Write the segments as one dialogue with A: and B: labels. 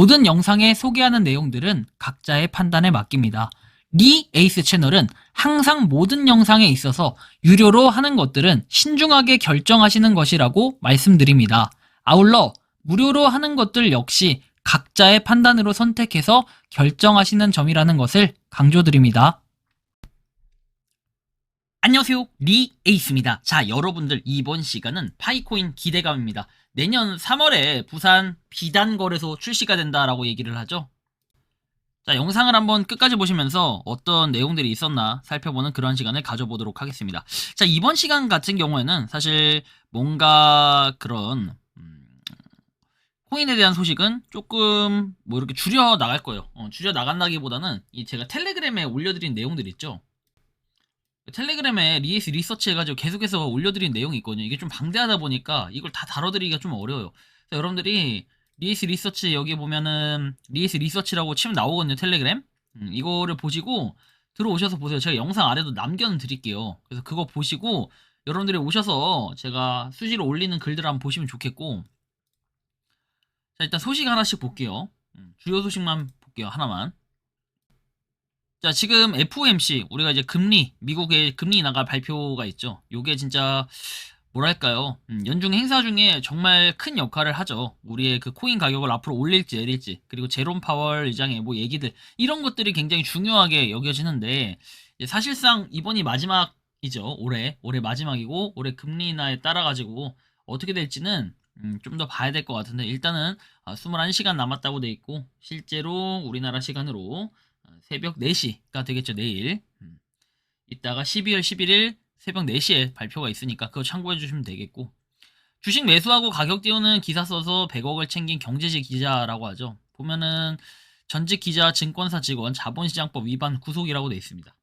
A: 모든 영상에 소개하는 내용들은 각자의 판단에 맡깁니다. 리 에이스 채널은 항상 모든 영상에 있어서 유료로 하는 것들은 신중하게 결정하시는 것이라고 말씀드립니다. 아울러 무료로 하는 것들 역시 각자의 판단으로 선택해서 결정하시는 점이라는 것을 강조드립니다. 안녕하세요, 리 에이스입니다. 자, 여러분들 이번 시간은 파이코인 기대감입니다. 내년 3월에 부산 비단거래소 출시가 된다라고 얘기를 하죠. 자, 영상을 한번 끝까지 보시면서 어떤 내용들이 있었나 살펴보는 그런 시간을 가져보도록 하겠습니다. 자, 이번 시간 같은 경우에는 사실 뭔가 그런 코인에 대한 소식은 조금 뭐 이렇게 줄여 나갈 거예요. 줄여 나간다기보다는 제가 텔레그램에 올려드린 내용들 있죠. 텔레그램에 리에이스 리서치 해가지고 계속해서 올려드린 내용이 있거든요. 이게 좀 방대하다 보니까 이걸 다 다뤄드리기가 좀 어려워요. 그래서 여러분들이 리에이스 리서치 여기 보면은 리에이스 리서치라고 치면 나오거든요. 텔레그램. 이거를 보시고 들어오셔서 보세요. 제가 영상 아래도 남겨드릴게요. 그래서 그거 보시고 여러분들이 오셔서 제가 수시로 올리는 글들 한번 보시면 좋겠고, 자, 일단 소식 하나씩 볼게요. 주요 소식만 볼게요. 하나만. 자, 지금 FOMC, 우리가 이제 금리, 미국의 금리 인하가 발표가 있죠. 요게 진짜, 뭐랄까요. 연중 행사 중에 정말 큰 역할을 하죠. 우리의 그 코인 가격을 앞으로 올릴지 내릴지, 그리고 제롬 파월 의장의 뭐 얘기들, 이런 것들이 굉장히 중요하게 여겨지는데, 사실상 이번이 마지막이죠. 올해 마지막이고, 올해 금리 인하에 따라가지고, 어떻게 될지는, 좀 더 봐야 될 것 같은데, 일단은, 21시간 남았다고 돼 있고, 실제로 우리나라 시간으로, 새벽 4시가 되겠죠, 내일. 이따가 12월 11일 새벽 4시에 발표가 있으니까 그거 참고해 주시면 되겠고, 주식 매수하고 가격 띄우는 기사 써서 100억을 챙긴 경제지 기자라고 하죠. 보면은 전직 기자, 증권사 직원, 자본시장법 위반 구속이라고 돼 있습니다.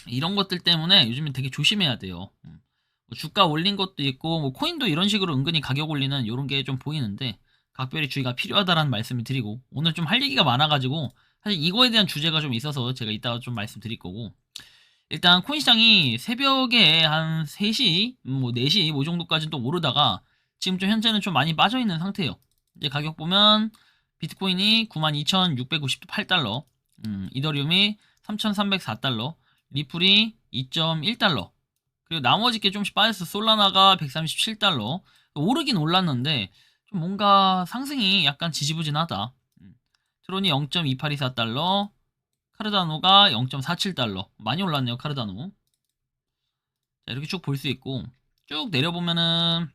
A: 이런 것들 때문에 요즘엔 되게 조심해야 돼요. 뭐 주가 올린 것도 있고, 뭐 코인도 이런 식으로 은근히 가격 올리는 이런 게 좀 보이는데, 각별히 주의가 필요하다라는 말씀을 드리고, 오늘 좀 할 얘기가 많아가지고 사실 이거에 대한 주제가 좀 있어서 제가 이따가 좀 말씀드릴 거고, 일단 코인 시장이 새벽에 한 3시, 뭐 4시 뭐 정도까지 또 오르다가 지금 좀 현재는 좀 많이 빠져 있는 상태예요. 이제 가격 보면 비트코인이 92,698달러, 이더리움이 3,304달러, 리플이 2.1달러, 그리고 나머지 게 좀씩 빠져서 솔라나가 137달러. 오르긴 올랐는데 좀 뭔가 상승이 약간 지지부진하다. 트론이 0.2824달러, 카르다노가 0.47달러. 많이 올랐네요, 카르다노. 자, 이렇게 쭉 볼 수 있고, 쭉 내려보면은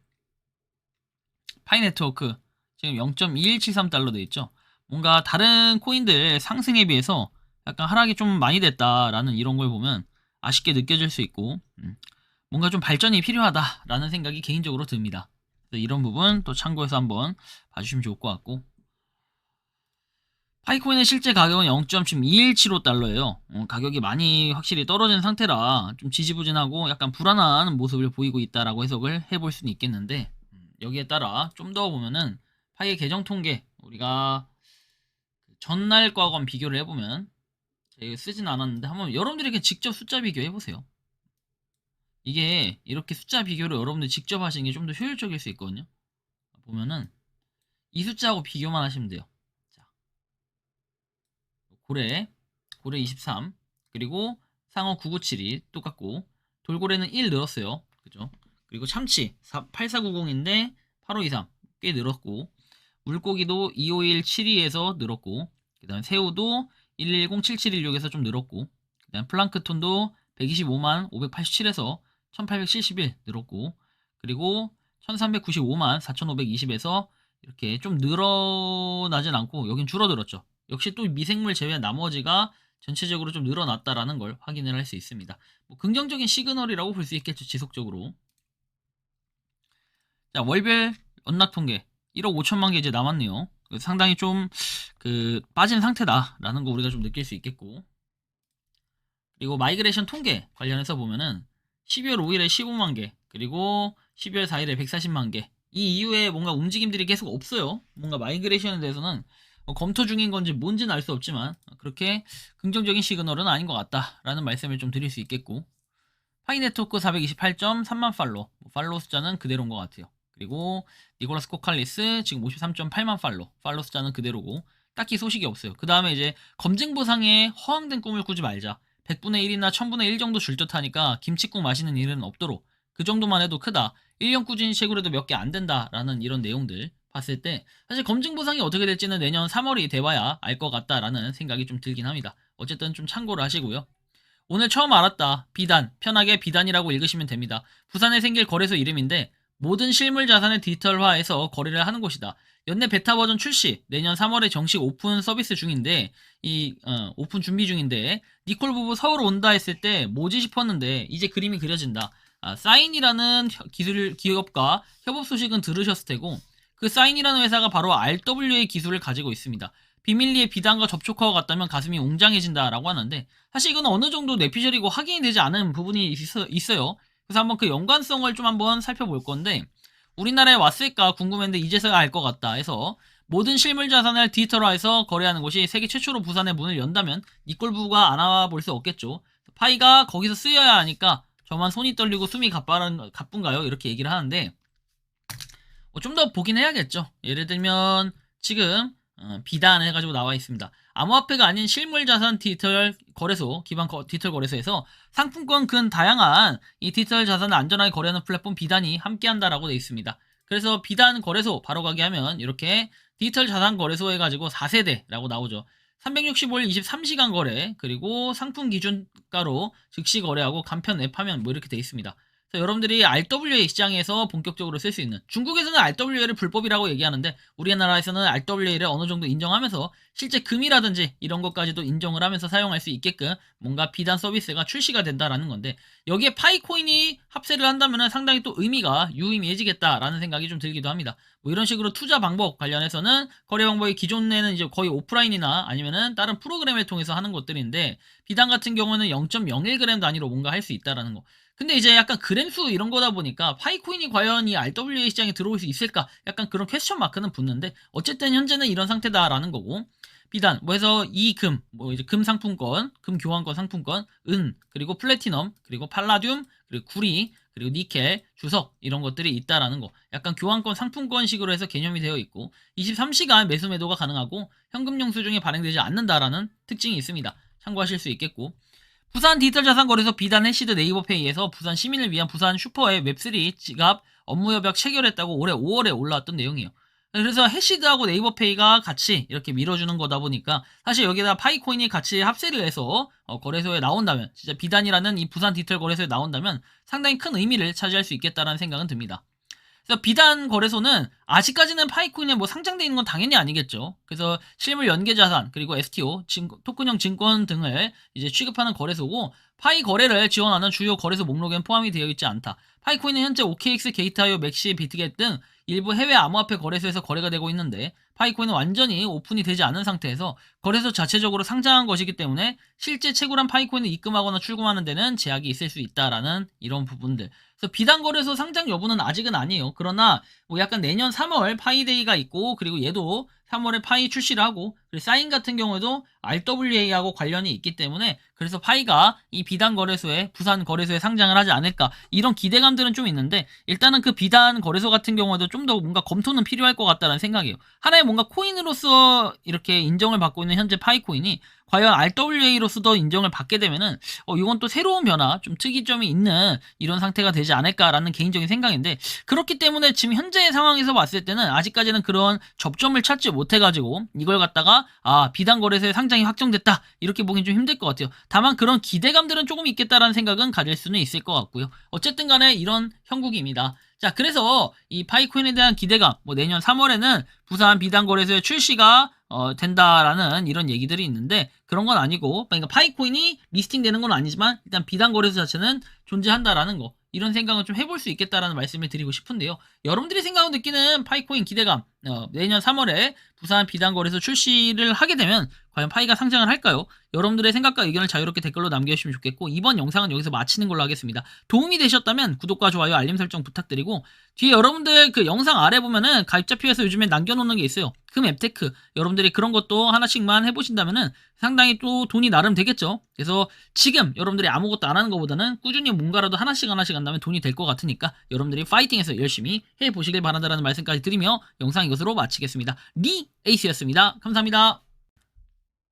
A: 파이네트워크 지금 0.2173달러 돼 있죠. 뭔가 다른 코인들 상승에 비해서 약간 하락이 좀 많이 됐다라는 이런 걸 보면 아쉽게 느껴질 수 있고, 뭔가 좀 발전이 필요하다라는 생각이 개인적으로 듭니다. 그래서 이런 부분 또 참고해서 한번 봐주시면 좋을 것 같고, 파이코인의 실제 가격은 0.217달러예요. 가격이 많이 확실히 떨어진 상태라 좀 지지부진하고 약간 불안한 모습을 보이고 있다라고 해석을 해볼 수는 있겠는데, 여기에 따라 좀 더 보면은 파이의 계정 통계, 우리가 전날 과건 비교를 해보면, 제가 쓰진 않았는데 한번 여러분들에게 직접 숫자 비교해보세요. 이게 이렇게 숫자 비교를 여러분들이 직접 하시는 게 좀 더 효율적일 수 있거든요. 보면은 이 숫자하고 비교만 하시면 돼요. 자, 고래 23, 그리고 상어 9972 똑같고, 돌고래는 1 늘었어요. 그죠? 그리고 참치 8490인데 8523 꽤 늘었고, 물고기도 2517에서 늘었고, 그 다음 새우도 1107716에서 좀 늘었고, 그 다음 플랑크톤도 125만 587에서 1871 늘었고, 그리고 1395만 4520에서 이렇게 좀 늘어나진 않고 여긴 줄어들었죠. 역시 또 미생물 제외한 나머지가 전체적으로 좀 늘어났다라는 걸 확인을 할 수 있습니다. 뭐 긍정적인 시그널이라고 볼 수 있겠죠, 지속적으로. 자, 월별 언락 통계 1억 5천만 개 이제 남았네요. 상당히 좀 빠진 상태다라는 거 우리가 좀 느낄 수 있겠고, 그리고 마이그레이션 통계 관련해서 보면은 12월 5일에 15만 개, 그리고 12월 4일에 140만 개. 이 이후에 뭔가 움직임들이 계속 없어요. 뭔가 마이그레이션에 대해서는 검토 중인 건지 뭔지는 알 수 없지만 그렇게 긍정적인 시그널은 아닌 것 같다라는 말씀을 좀 드릴 수 있겠고, 파이네트워크 428.3만 팔로우 숫자는 그대로인 것 같아요. 그리고 니콜라스 코칼리스 지금 53.8만 팔로 숫자는 그대로고 딱히 소식이 없어요. 그 다음에 이제 검증 보상에 허황된 꿈을 꾸지 말자. 100분의 1이나 1000분의 1 정도 줄 듯하니까 김치국 마시는 일은 없도록. 그 정도만 해도 크다. 1년 꾸준히 채굴해도 몇 개 안 된다라는 이런 내용들 봤을 때 사실 검증 보상이 어떻게 될지는 내년 3월이 돼봐야 알 것 같다라는 생각이 좀 들긴 합니다. 어쨌든 좀 참고를 하시고요. 오늘 처음 알았다. 비단. 편하게 비단이라고 읽으시면 됩니다. 부산에 생길 거래소 이름인데 모든 실물 자산을 디지털화해서 거래를 하는 곳이다. 연내 베타 버전 출시, 내년 3월에 정식 오픈 서비스 중인데 오픈 준비 중인데 니콜 부부 서울 온다 했을 때 뭐지 싶었는데 이제 그림이 그려진다. 사인이라는 기업과 협업 소식은 들으셨을 테고 그 사인이라는 회사가 바로 RWA 기술을 가지고 있습니다. 비밀리에 비단과 접촉하고 갔다면 가슴이 웅장해진다라고 하는데 사실 이건 어느 정도 뇌피셜이고 확인이 되지 않은 부분이 있어요. 그래서 한번 그 연관성을 좀 한번 살펴볼 건데 우리나라에 왔을까 궁금했는데 이제서야 알 것 같다 해서 모든 실물 자산을 디지털화해서 거래하는 곳이 세계 최초로 부산에 문을 연다면 니콜 부부가 안 와볼 수 없겠죠. 파이가 거기서 쓰여야 하니까 저만 손이 떨리고 숨이 가쁜가요? 이렇게 얘기를 하는데 좀 더 보긴 해야겠죠. 예를 들면 지금 비단 해가지고 나와 있습니다. 암호화폐가 아닌 실물자산 디지털 거래소 기반 디지털 거래소에서 상품권 근 다양한 이 디지털 자산을 안전하게 거래하는 플랫폼 비단이 함께한다라고 되어 있습니다. 그래서 비단 거래소 바로 가게 하면 이렇게 디지털 자산 거래소 해가지고 4세대라고 나오죠. 365일 23시간 거래 그리고 상품 기준가로 즉시 거래하고 간편 앱 화면 뭐 이렇게 되어 있습니다. 여러분들이 RWA 시장에서 본격적으로 쓸 수 있는 중국에서는 RWA를 불법이라고 얘기하는데 우리나라에서는 RWA를 어느 정도 인정하면서 실제 금이라든지 이런 것까지도 인정을 하면서 사용할 수 있게끔 뭔가 비단 서비스가 출시가 된다라는 건데 여기에 파이코인이 합세를 한다면 상당히 또 의미가 유의미해지겠다라는 생각이 좀 들기도 합니다. 뭐 이런 식으로 투자 방법 관련해서는 거래 방법이 기존에는 이제 거의 오프라인이나 아니면은 다른 프로그램을 통해서 하는 것들인데 비단 같은 경우는 0.01g 단위로 뭔가 할 수 있다라는 거. 근데 이제 약간 그램수 이런 거다 보니까 파이코인이 과연 이 RWA 시장에 들어올 수 있을까? 약간 그런 퀘스천 마크는 붙는데 어쨌든 현재는 이런 상태다라는 거고 비단 뭐 해서 이금 뭐 이제 금 상품권, 금 교환권 상품권, 은 그리고 플래티넘 그리고 팔라듐 그리고 구리 그리고 니켈, 주석 이런 것들이 있다라는 거. 약간 교환권 상품권식으로 해서 개념이 되어 있고 23시간 매수 매도가 가능하고 현금 영수증이 발행되지 않는다라는 특징이 있습니다. 참고하실 수 있겠고 부산 디지털 자산 거래소 비단 해시드 네이버페이에서 부산 시민을 위한 부산 슈퍼의 웹3 지갑 업무 협약 체결했다고 올해 5월에 올라왔던 내용이에요. 그래서 해시드하고 네이버페이가 같이 이렇게 밀어주는 거다 보니까 사실 여기다 파이코인이 같이 합세를 해서 거래소에 나온다면 진짜 비단이라는 이 부산 디지털 거래소에 나온다면 상당히 큰 의미를 차지할 수 있겠다라는 생각은 듭니다. 그래서 비단 거래소는 아직까지는 파이코인에 뭐 상장되어 있는 건 당연히 아니겠죠. 그래서 실물 연계 자산 그리고 STO 토큰형 증권 등을 이제 취급하는 거래소고 파이 거래를 지원하는 주요 거래소 목록엔 포함이 되어 있지 않다. 파이코인은 현재 OKX, 게이트아이오, 맥시, 비트겟 등 일부 해외 암호화폐 거래소에서 거래가 되고 있는데 파이코인은 완전히 오픈이 되지 않은 상태에서 거래소 자체적으로 상장한 것이기 때문에 실제 채굴한 파이코인을 입금하거나 출금하는 데는 제약이 있을 수 있다라는 이런 부분들. 그래서 비단 거래소 상장 여부는 아직은 아니에요. 그러나 뭐 약간 내년 3월 파이데이가 있고 그리고 얘도 3월에 파이 출시를 하고 그리고 사인 같은 경우에도 RWA하고 관련이 있기 때문에 그래서 파이가 이 비단 거래소에 부산 거래소에 상장을 하지 않을까 이런 기대감들은 좀 있는데 일단은 그 비단 거래소 같은 경우에도 좀 더 뭔가 검토는 필요할 것 같다는 생각이에요. 하나의 뭔가 코인으로서 이렇게 인정을 받고 있는 현재 파이코인이 과연 RWA로서도 인정을 받게 되면은 이건 또 새로운 변화, 좀 특이점이 있는 이런 상태가 되지 않을까라는 개인적인 생각인데 그렇기 때문에 지금 현재의 상황에서 봤을 때는 아직까지는 그런 접점을 찾지 못해가지고 이걸 갖다가 비단 거래소에 상장이 확정됐다 이렇게 보긴 좀 힘들 것 같아요. 다만 그런 기대감들은 조금 있겠다라는 생각은 가질 수는 있을 것 같고요. 어쨌든 간에 이런 형국입니다. 자, 그래서 이 파이코인에 대한 기대감, 뭐 내년 3월에는 부산 비단 거래소에 출시가 된다라는 이런 얘기들이 있는데 그런 건 아니고 그러니까 파이코인이 리스팅 되는 건 아니지만 일단 비단 거래소 자체는 존재한다라는 거 이런 생각을 좀 해볼 수 있겠다라는 말씀을 드리고 싶은데요. 여러분들이 생각하고 느끼는 파이코인 기대감 내년 3월에 부산 비단 거래소 출시를 하게 되면 과연 파이가 상장을 할까요? 여러분들의 생각과 의견을 자유롭게 댓글로 남겨주시면 좋겠고, 이번 영상은 여기서 마치는 걸로 하겠습니다. 도움이 되셨다면 구독과 좋아요, 알림 설정 부탁드리고, 뒤에 여러분들 그 영상 아래 보면은 가입자표에서 요즘에 남겨놓는 게 있어요. 앱테크. 여러분들이 그런 것도 하나씩만 해보신다면은 상당히 또 돈이 나름 되겠죠. 그래서 지금 여러분들이 아무것도 안 하는 것보다는 꾸준히 뭔가라도 하나씩 한다면 돈이 될 것 같으니까 여러분들이 파이팅해서 열심히 해보시길 바란다는 말씀까지 드리며 영상 이것으로 마치겠습니다. 리 에이스였습니다. 감사합니다.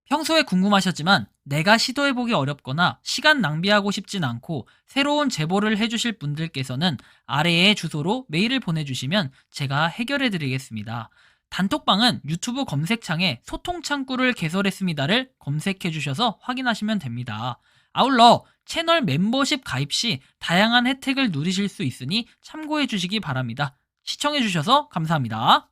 A: 평소에 궁금하셨지만 내가 시도해보기 어렵거나 시간 낭비하고 싶진 않고 새로운 제보를 해주실 분들께서는 아래의 주소로 메일을 보내주시면 제가 해결해드리겠습니다. 단톡방은 유튜브 검색창에 소통창구를 개설했습니다를 검색해주셔서 확인하시면 됩니다. 아울러 채널 멤버십 가입 시 다양한 혜택을 누리실 수 있으니 참고해주시기 바랍니다. 시청해주셔서 감사합니다.